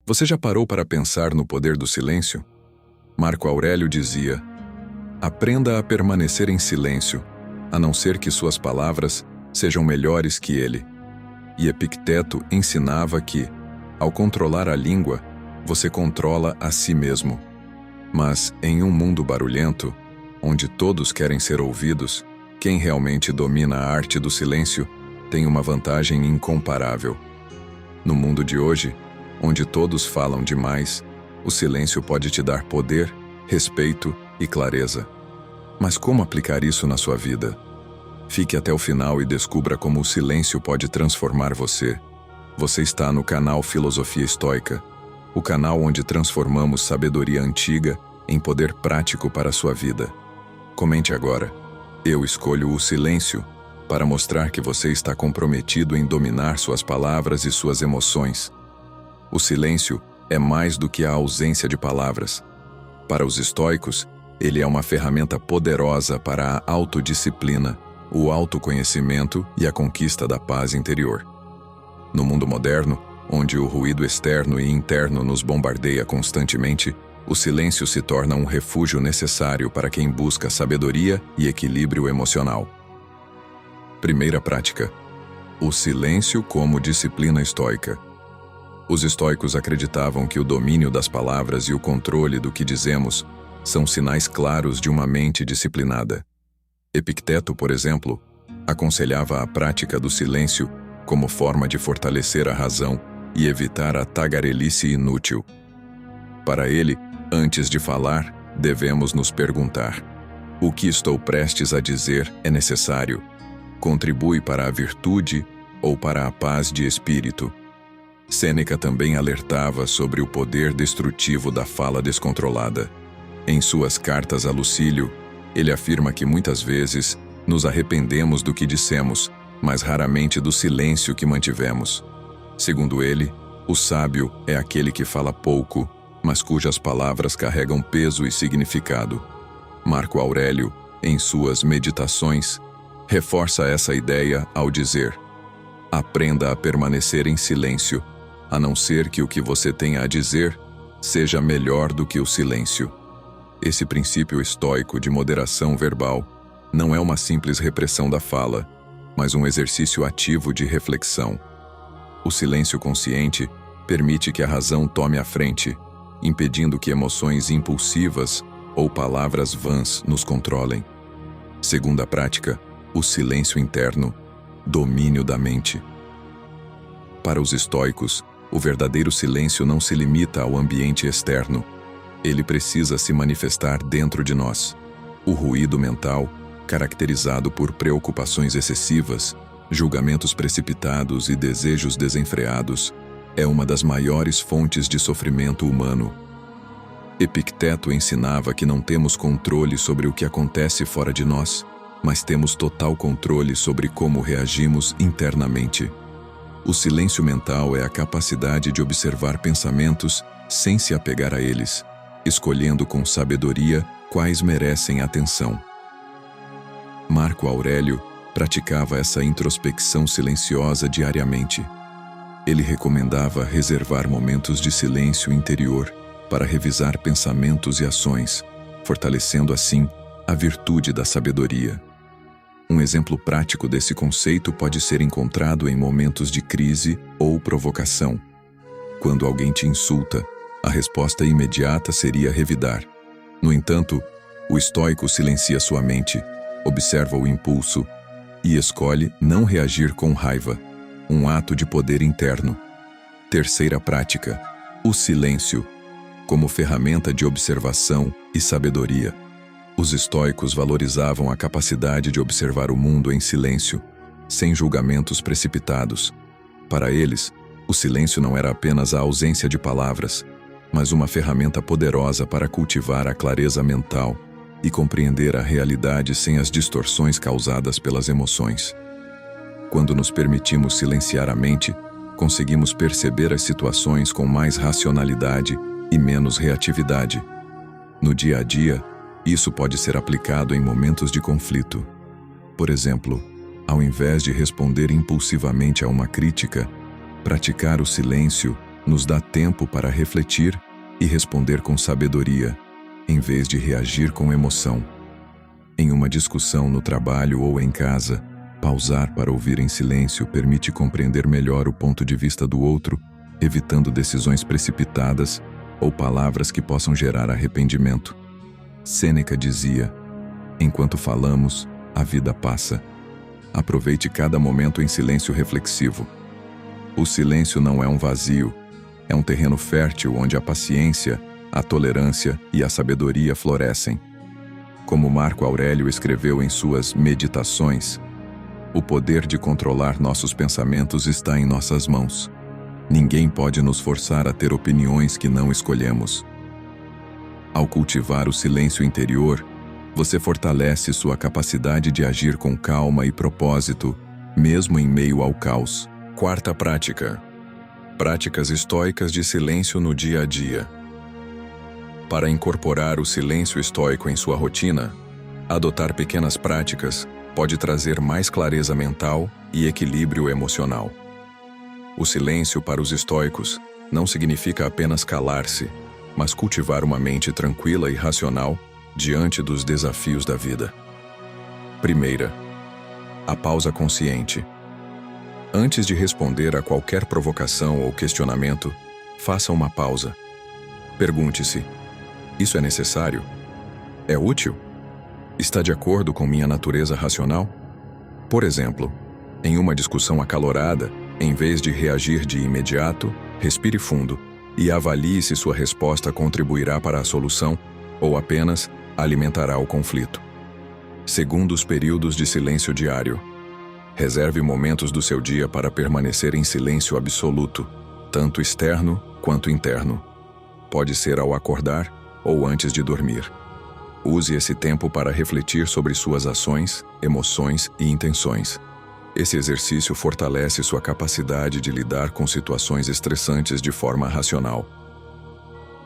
Você já parou para pensar no poder do silêncio? Marco Aurélio dizia: aprenda a permanecer em silêncio, a não ser que suas palavras sejam melhores que ele. E Epicteto ensinava que, ao controlar a língua, você controla a si mesmo. Mas, em um mundo barulhento, onde todos querem ser ouvidos, quem realmente domina a arte do silêncio tem uma vantagem incomparável. No mundo de hoje, onde todos falam demais, o silêncio pode te dar poder, respeito e clareza. Mas como aplicar isso na sua vida? Fique até o final e descubra como o silêncio pode transformar você. Você está no canal Filosofia Estoica, o canal onde transformamos sabedoria antiga em poder prático para a sua vida. Comente agora: eu escolho o silêncio, para mostrar que você está comprometido em dominar suas palavras e suas emoções. O silêncio é mais do que a ausência de palavras. Para os estoicos, ele é uma ferramenta poderosa para a autodisciplina, o autoconhecimento e a conquista da paz interior. No mundo moderno, onde o ruído externo e interno nos bombardeia constantemente, o silêncio se torna um refúgio necessário para quem busca sabedoria e equilíbrio emocional. Primeira prática: o silêncio como disciplina estoica. Os estoicos acreditavam que o domínio das palavras e o controle do que dizemos são sinais claros de uma mente disciplinada. Epicteto, por exemplo, aconselhava a prática do silêncio como forma de fortalecer a razão e evitar a tagarelice inútil. Para ele, antes de falar, devemos nos perguntar: o que estou prestes a dizer é necessário? Contribui para a virtude ou para a paz de espírito? Sêneca também alertava sobre o poder destrutivo da fala descontrolada. Em suas cartas a Lucílio, ele afirma que muitas vezes nos arrependemos do que dissemos, mas raramente do silêncio que mantivemos. Segundo ele, o sábio é aquele que fala pouco, mas cujas palavras carregam peso e significado. Marco Aurélio, em suas Meditações, reforça essa ideia ao dizer: aprenda a permanecer em silêncio, a não ser que o que você tenha a dizer seja melhor do que o silêncio. Esse princípio estoico de moderação verbal não é uma simples repressão da fala, mas um exercício ativo de reflexão. O silêncio consciente permite que a razão tome a frente, impedindo que emoções impulsivas ou palavras vãs nos controlem. Segunda prática: o silêncio interno, domínio da mente. Para os estoicos, o verdadeiro silêncio não se limita ao ambiente externo. Ele precisa se manifestar dentro de nós. O ruído mental, caracterizado por preocupações excessivas, julgamentos precipitados e desejos desenfreados, é uma das maiores fontes de sofrimento humano. Epicteto ensinava que não temos controle sobre o que acontece fora de nós, mas temos total controle sobre como reagimos internamente. O silêncio mental é a capacidade de observar pensamentos sem se apegar a eles, escolhendo com sabedoria quais merecem atenção. Marco Aurélio praticava essa introspecção silenciosa diariamente. Ele recomendava reservar momentos de silêncio interior para revisar pensamentos e ações, fortalecendo assim a virtude da sabedoria. Um exemplo prático desse conceito pode ser encontrado em momentos de crise ou provocação. Quando alguém te insulta, a resposta imediata seria revidar. No entanto, o estoico silencia sua mente, observa o impulso e escolhe não reagir com raiva, um ato de poder interno. Terceira prática: o silêncio, como ferramenta de observação e sabedoria. Os estoicos valorizavam a capacidade de observar o mundo em silêncio, sem julgamentos precipitados. Para eles, o silêncio não era apenas a ausência de palavras, mas uma ferramenta poderosa para cultivar a clareza mental e compreender a realidade sem as distorções causadas pelas emoções. Quando nos permitimos silenciar a mente, conseguimos perceber as situações com mais racionalidade e menos reatividade. No dia a dia, isso pode ser aplicado em momentos de conflito. Por exemplo, ao invés de responder impulsivamente a uma crítica, praticar o silêncio nos dá tempo para refletir e responder com sabedoria, em vez de reagir com emoção. Em uma discussão no trabalho ou em casa, pausar para ouvir em silêncio permite compreender melhor o ponto de vista do outro, evitando decisões precipitadas ou palavras que possam gerar arrependimento. Sêneca dizia: enquanto falamos, a vida passa. Aproveite cada momento em silêncio reflexivo. O silêncio não é um vazio, é um terreno fértil onde a paciência, a tolerância e a sabedoria florescem. Como Marco Aurélio escreveu em suas Meditações, o poder de controlar nossos pensamentos está em nossas mãos. Ninguém pode nos forçar a ter opiniões que não escolhemos. Ao cultivar o silêncio interior, você fortalece sua capacidade de agir com calma e propósito, mesmo em meio ao caos. Quarta prática: práticas estoicas de silêncio no dia a dia. Para incorporar o silêncio estoico em sua rotina, adotar pequenas práticas pode trazer mais clareza mental e equilíbrio emocional. O silêncio para os estoicos não significa apenas calar-se, mas cultivar uma mente tranquila e racional diante dos desafios da vida. Primeira, a pausa consciente. Antes de responder a qualquer provocação ou questionamento, faça uma pausa. Pergunte-se: isso é necessário? É útil? Está de acordo com minha natureza racional? Por exemplo, em uma discussão acalorada, em vez de reagir de imediato, respire fundo e avalie se sua resposta contribuirá para a solução ou apenas alimentará o conflito. Segundos períodos de silêncio diário. Reserve momentos do seu dia para permanecer em silêncio absoluto, tanto externo quanto interno. Pode ser ao acordar ou antes de dormir. Use esse tempo para refletir sobre suas ações, emoções e intenções. Esse exercício fortalece sua capacidade de lidar com situações estressantes de forma racional.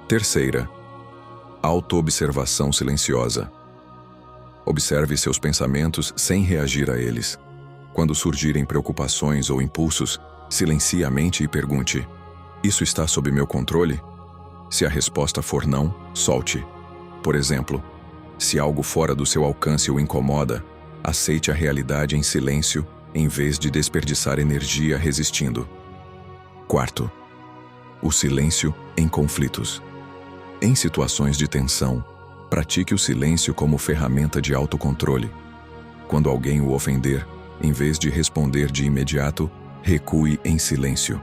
Terceira, autoobservação silenciosa. Observe seus pensamentos sem reagir a eles. Quando surgirem preocupações ou impulsos, silencie a mente e pergunte: isso está sob meu controle? Se a resposta for não, solte. Por exemplo, se algo fora do seu alcance o incomoda, aceite a realidade em silêncio em vez de desperdiçar energia resistindo. Quarto, o silêncio em conflitos. Em situações de tensão, pratique o silêncio como ferramenta de autocontrole. Quando alguém o ofender, em vez de responder de imediato, recue em silêncio.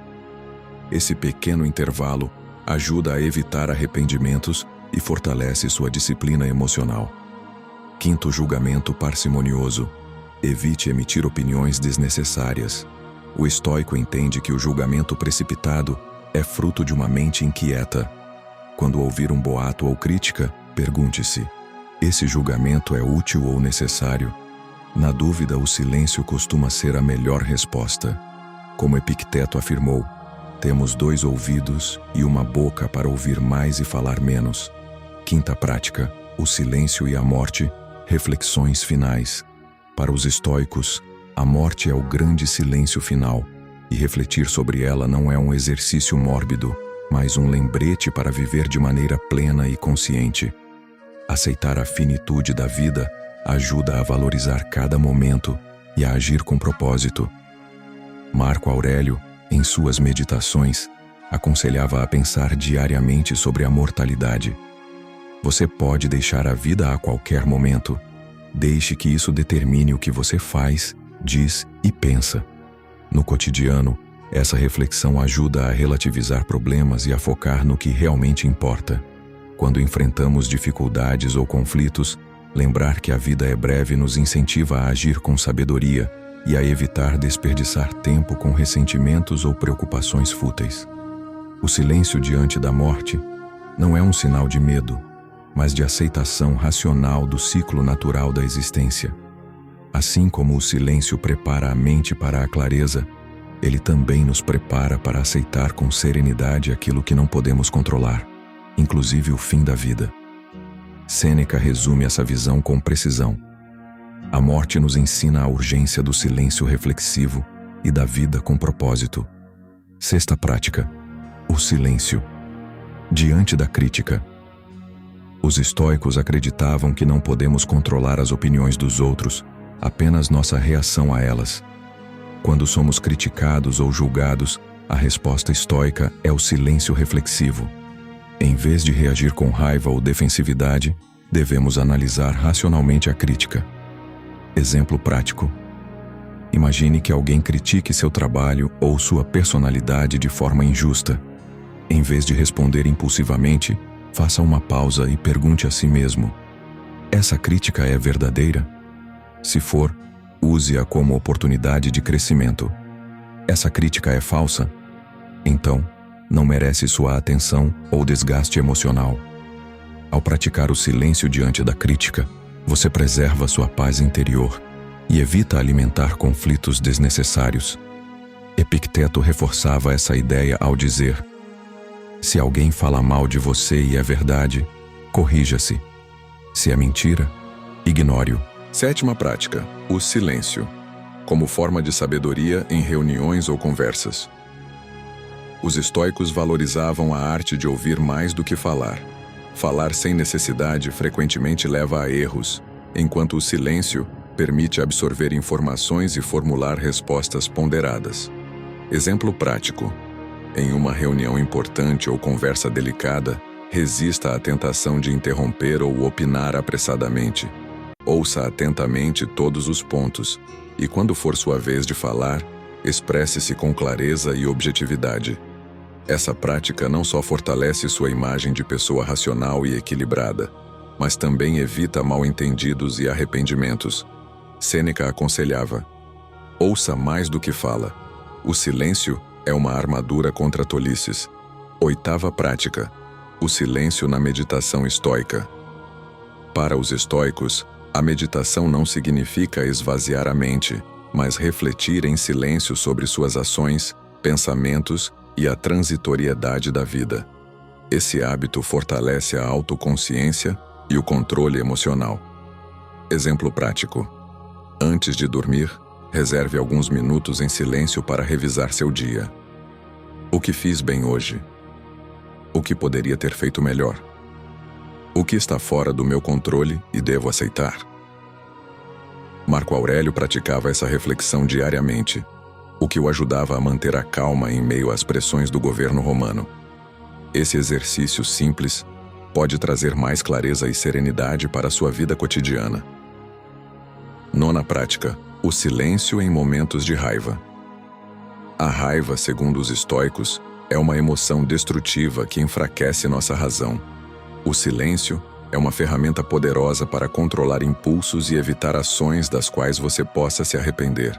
Esse pequeno intervalo ajuda a evitar arrependimentos e fortalece sua disciplina emocional. Quinto, julgamento parcimonioso. Evite emitir opiniões desnecessárias. O estoico entende que o julgamento precipitado é fruto de uma mente inquieta. Quando ouvir um boato ou crítica, pergunte-se: esse julgamento é útil ou necessário? Na dúvida, o silêncio costuma ser a melhor resposta. Como Epicteto afirmou, temos 2 ouvidos e uma boca para ouvir mais e falar menos. Quinta prática, o silêncio e a morte, reflexões finais. Para os estoicos, a morte é o grande silêncio final, e refletir sobre ela não é um exercício mórbido, mas um lembrete para viver de maneira plena e consciente. Aceitar a finitude da vida ajuda a valorizar cada momento e a agir com propósito. Marco Aurélio, em suas Meditações, aconselhava a pensar diariamente sobre a mortalidade. Você pode deixar a vida a qualquer momento. Deixe que isso determine o que você faz, diz e pensa. No cotidiano, essa reflexão ajuda a relativizar problemas e a focar no que realmente importa. Quando enfrentamos dificuldades ou conflitos, lembrar que a vida é breve nos incentiva a agir com sabedoria e a evitar desperdiçar tempo com ressentimentos ou preocupações fúteis. O silêncio diante da morte não é um sinal de medo, mas de aceitação racional do ciclo natural da existência. Assim como o silêncio prepara a mente para a clareza, ele também nos prepara para aceitar com serenidade aquilo que não podemos controlar, inclusive o fim da vida. Sêneca resume essa visão com precisão. A morte nos ensina a urgência do silêncio reflexivo e da vida com propósito. Sexta prática: O silêncio. Diante da crítica. Os estoicos acreditavam que não podemos controlar as opiniões dos outros, apenas nossa reação a elas. Quando somos criticados ou julgados, a resposta estoica é o silêncio reflexivo. Em vez de reagir com raiva ou defensividade, devemos analisar racionalmente a crítica. Exemplo prático. Imagine que alguém critique seu trabalho ou sua personalidade de forma injusta. Em vez de responder impulsivamente, faça uma pausa e pergunte a si mesmo: essa crítica é verdadeira? Se for, use-a como oportunidade de crescimento. Essa crítica é falsa? Então, não merece sua atenção ou desgaste emocional. Ao praticar o silêncio diante da crítica, você preserva sua paz interior e evita alimentar conflitos desnecessários. Epicteto reforçava essa ideia ao dizer: se alguém fala mal de você e é verdade, corrija-se. Se é mentira, ignore-o. Sétima prática: o silêncio, como forma de sabedoria em reuniões ou conversas. Os estoicos valorizavam a arte de ouvir mais do que falar. Falar sem necessidade frequentemente leva a erros, enquanto o silêncio permite absorver informações e formular respostas ponderadas. Exemplo prático. Em uma reunião importante ou conversa delicada, resista à tentação de interromper ou opinar apressadamente. Ouça atentamente todos os pontos, e quando for sua vez de falar, expresse-se com clareza e objetividade. Essa prática não só fortalece sua imagem de pessoa racional e equilibrada, mas também evita mal-entendidos e arrependimentos. Sêneca aconselhava: ouça mais do que fala. O silêncio é uma armadura contra tolices. Oitava prática: o silêncio na meditação estoica. Para os estoicos, a meditação não significa esvaziar a mente, mas refletir em silêncio sobre suas ações, pensamentos e a transitoriedade da vida. Esse hábito fortalece a autoconsciência e o controle emocional. Exemplo prático. Antes de dormir, reserve alguns minutos em silêncio para revisar seu dia. O que fiz bem hoje? O que poderia ter feito melhor? O que está fora do meu controle e devo aceitar? Marco Aurélio praticava essa reflexão diariamente, o que o ajudava a manter a calma em meio às pressões do governo romano. Esse exercício simples pode trazer mais clareza e serenidade para a sua vida cotidiana. Nona prática: o silêncio em momentos de raiva. A raiva, segundo os estoicos, é uma emoção destrutiva que enfraquece nossa razão. O silêncio é uma ferramenta poderosa para controlar impulsos e evitar ações das quais você possa se arrepender.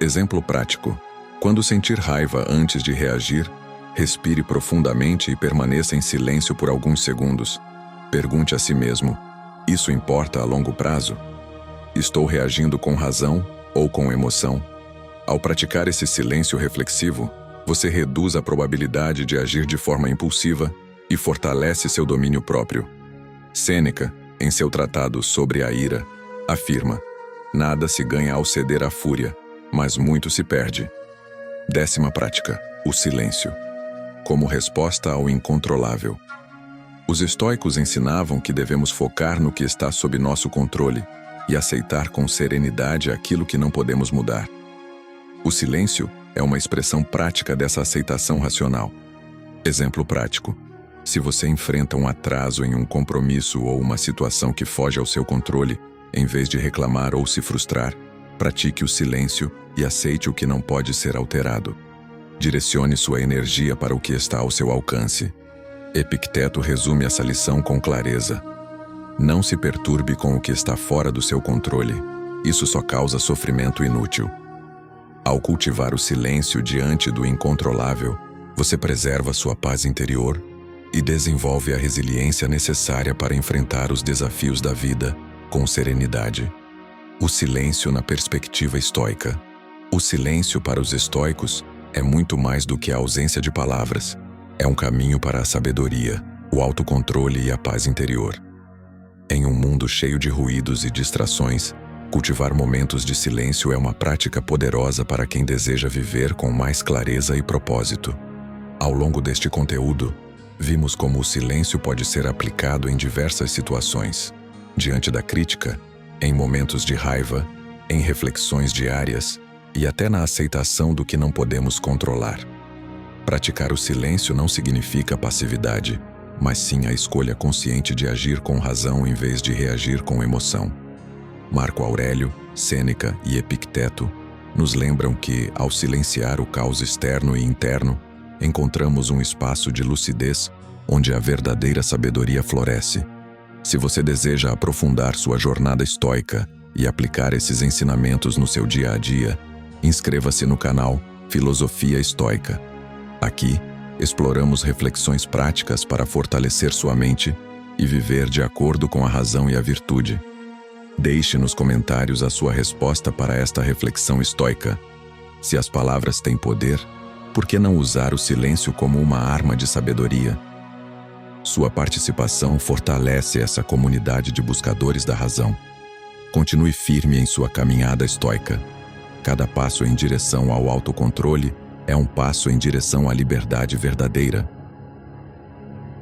Exemplo prático. Quando sentir raiva antes de reagir, respire profundamente e permaneça em silêncio por alguns segundos. Pergunte a si mesmo: isso importa a longo prazo? Estou reagindo com razão ou com emoção? Ao praticar esse silêncio reflexivo, você reduz a probabilidade de agir de forma impulsiva e fortalece seu domínio próprio. Sêneca, em seu tratado sobre a ira, afirma: nada se ganha ao ceder à fúria, mas muito se perde. Décima prática: o silêncio, como resposta ao incontrolável. Os estoicos ensinavam que devemos focar no que está sob nosso controle e aceitar com serenidade aquilo que não podemos mudar. O silêncio é uma expressão prática dessa aceitação racional. Exemplo prático: se você enfrenta um atraso em um compromisso ou uma situação que foge ao seu controle, em vez de reclamar ou se frustrar, pratique o silêncio e aceite o que não pode ser alterado. Direcione sua energia para o que está ao seu alcance. Epicteto resume essa lição com clareza: não se perturbe com o que está fora do seu controle. Isso só causa sofrimento inútil. Ao cultivar o silêncio diante do incontrolável, você preserva sua paz interior e desenvolve a resiliência necessária para enfrentar os desafios da vida com serenidade. O silêncio na perspectiva estoica. O silêncio para os estoicos é muito mais do que a ausência de palavras. É um caminho para a sabedoria, o autocontrole e a paz interior. Em um mundo cheio de ruídos e distrações, cultivar momentos de silêncio é uma prática poderosa para quem deseja viver com mais clareza e propósito. Ao longo deste conteúdo, vimos como o silêncio pode ser aplicado em diversas situações, diante da crítica, em momentos de raiva, em reflexões diárias e até na aceitação do que não podemos controlar. Praticar o silêncio não significa passividade, mas sim a escolha consciente de agir com razão em vez de reagir com emoção. Marco Aurélio, Sêneca e Epicteto nos lembram que, ao silenciar o caos externo e interno, encontramos um espaço de lucidez onde a verdadeira sabedoria floresce. Se você deseja aprofundar sua jornada estoica e aplicar esses ensinamentos no seu dia a dia, inscreva-se no canal Filosofia Estoica. Aqui, exploramos reflexões práticas para fortalecer sua mente e viver de acordo com a razão e a virtude. Deixe nos comentários a sua resposta para esta reflexão estoica. Se as palavras têm poder, por que não usar o silêncio como uma arma de sabedoria? Sua participação fortalece essa comunidade de buscadores da razão. Continue firme em sua caminhada estoica. Cada passo em direção ao autocontrole é um passo em direção à liberdade verdadeira.